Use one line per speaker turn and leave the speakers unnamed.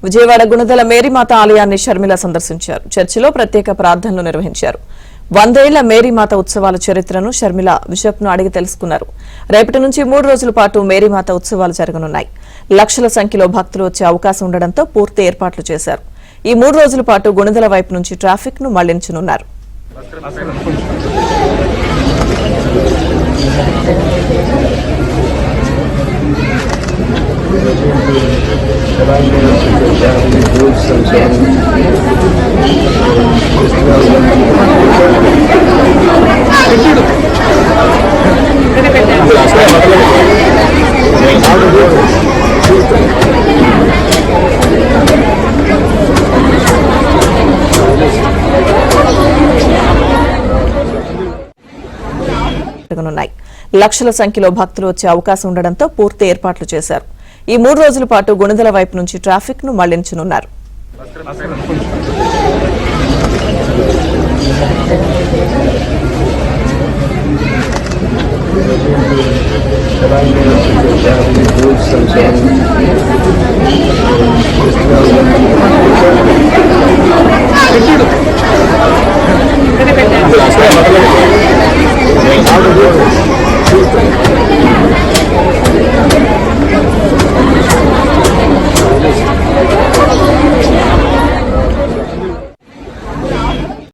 విజయవాడ గుణదల మేరీమాత ఆలయాన్ని షర్మిల సందర్శించారు. చర్చిలో ప్రత్యేక ప్రార్థనలు నిర్వహించారు. 100 ఏళ్ల మేరీమాత ఉత్సవాల చరిత్రను షర్మిల బిషప్ను అడిగి తెలుసుకున్నారు. రేపటి నుంచి 3 రోజుల పాటు మేరీమాత ఉత్సవాలు జరగనున్నాయి. లక్షల సంఖ్యలో భక్తులు వచ్చే అవకాశం ఉండడంతో పూర్తి ఏర్పాట్లు చేశారు. ఈ 3 రోజుల పాటు గుణదల వైపు నుంచి ట్రాఫిక్ ను మళ్లించనున్నారు. లక్షల సంఖ్యలో భక్తులు వచ్చే అవకాశం ఉండడంతో పూర్తి ఏర్పాట్లు చేశారు. ఈ 3 రోజుల పాటు గుణదల వైపు నుంచి ట్రాఫిక్ ను మళ్లించనున్నారు.